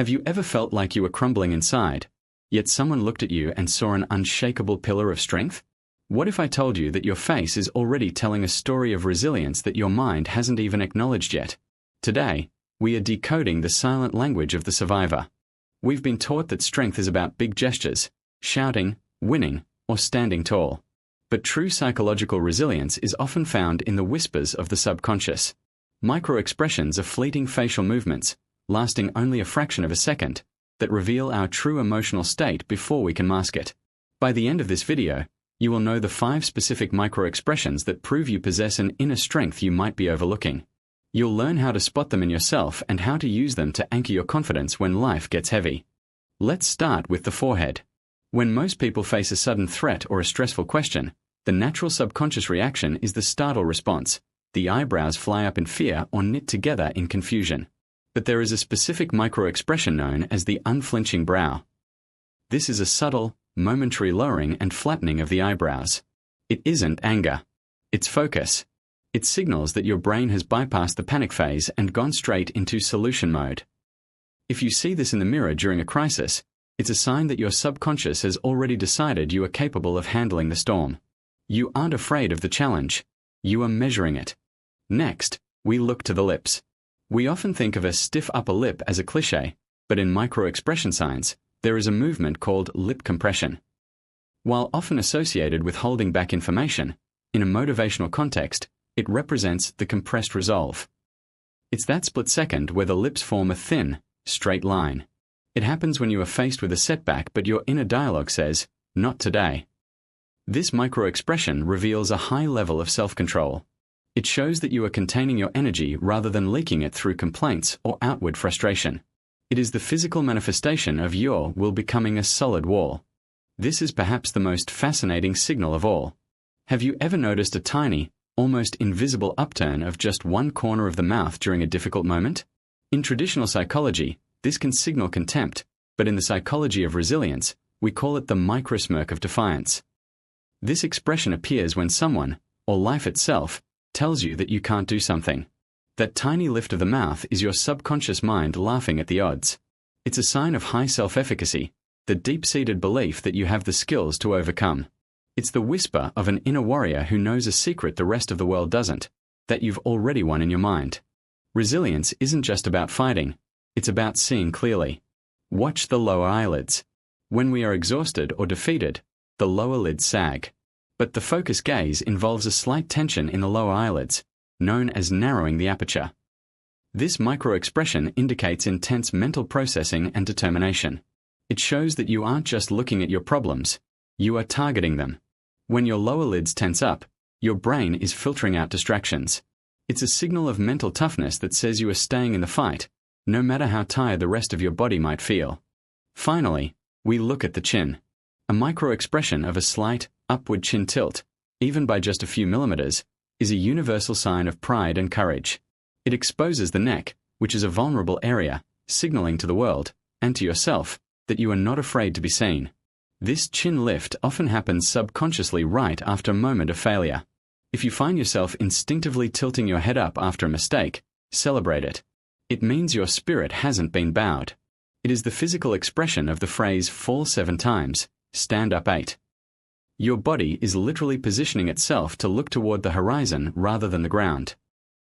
Have you ever felt like you were crumbling inside, yet someone looked at you and saw an unshakable pillar of strength? What if I told you that your face is already telling a story of resilience that your mind hasn't even acknowledged yet? Today, we are decoding the silent language of the survivor. We've been taught that strength is about big gestures, shouting, winning, or standing tall. But true psychological resilience is often found in the whispers of the subconscious. Micro-expressions are fleeting facial movements, lasting only a fraction of a second, that reveal our true emotional state before we can mask it. By the end of this video, you will know the 5 specific micro-expressions that prove you possess an inner strength you might be overlooking. You'll learn how to spot them in yourself and how to use them to anchor your confidence when life gets heavy. Let's start with the forehead. When most people face a sudden threat or a stressful question, the natural subconscious reaction is the startle response. The eyebrows fly up in fear or knit together in confusion. But there is a specific micro-expression known as the unflinching brow. This is a subtle, momentary lowering and flattening of the eyebrows. It isn't anger. It's focus. It signals that your brain has bypassed the panic phase and gone straight into solution mode. If you see this in the mirror during a crisis, it's a sign that your subconscious has already decided you are capable of handling the storm. You aren't afraid of the challenge. You are measuring it. Next, we look to the lips. We often think of a stiff upper lip as a cliché, but in micro-expression science, there is a movement called lip compression. While often associated with holding back information, in a motivational context, it represents the compressed resolve. It's that split second where the lips form a thin, straight line. It happens when you are faced with a setback but your inner dialogue says, "Not today." This micro-expression reveals a high level of self-control. It shows that you are containing your energy rather than leaking it through complaints or outward frustration. It is the physical manifestation of your will becoming a solid wall. This is perhaps the most fascinating signal of all. Have you ever noticed a tiny, almost invisible upturn of just one corner of the mouth during a difficult moment? In traditional psychology, this can signal contempt, but in the psychology of resilience, we call it the Micro-Smirk of Defiance. This expression appears when someone, or life itself, tells you that you can't do something. That tiny lift of the mouth is your subconscious mind laughing at the odds. It's a sign of high self-efficacy, the deep-seated belief that you have the skills to overcome. It's the whisper of an inner warrior who knows a secret the rest of the world doesn't, that you've already won in your mind. Resilience isn't just about fighting, it's about seeing clearly. Watch the lower eyelids. When we are exhausted or defeated, the lower lids sag. But the focus gaze involves a slight tension in the lower eyelids, known as narrowing the aperture. This micro-expression indicates intense mental processing and determination. It shows that you aren't just looking at your problems, you are targeting them. When your lower lids tense up, your brain is filtering out distractions. It's a signal of mental toughness that says you are staying in the fight, no matter how tired the rest of your body might feel. Finally, we look at the chin. A micro-expression of a slight, upward chin tilt, even by just a few millimeters, is a universal sign of pride and courage. It exposes the neck, which is a vulnerable area, signaling to the world, and to yourself, that you are not afraid to be seen. This chin lift often happens subconsciously right after a moment of failure. If you find yourself instinctively tilting your head up after a mistake, celebrate it. It means your spirit hasn't been bowed. It is the physical expression of the phrase "fall 7 times, stand up 8." Your body is literally positioning itself to look toward the horizon rather than the ground.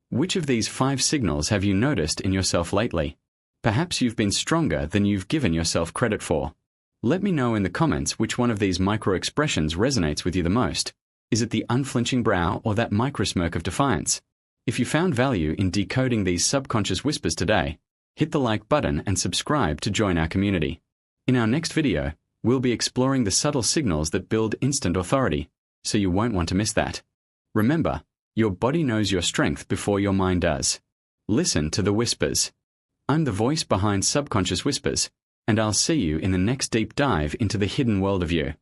Which of these 5 signals have you noticed in yourself lately? Perhaps you've been stronger than you've given yourself credit for. Let me know in the comments which one of these micro-expressions resonates with you the most. Is it the unflinching brow or that micro-smirk of defiance? If you found value in decoding these subconscious whispers today, hit the like button and subscribe to join our community. In our next video, we'll be exploring the subtle signals that build instant authority, so you won't want to miss that. Remember, your body knows your strength before your mind does. Listen to the whispers. I'm the voice behind subconscious whispers, and I'll see you in the next deep dive into the hidden world of you.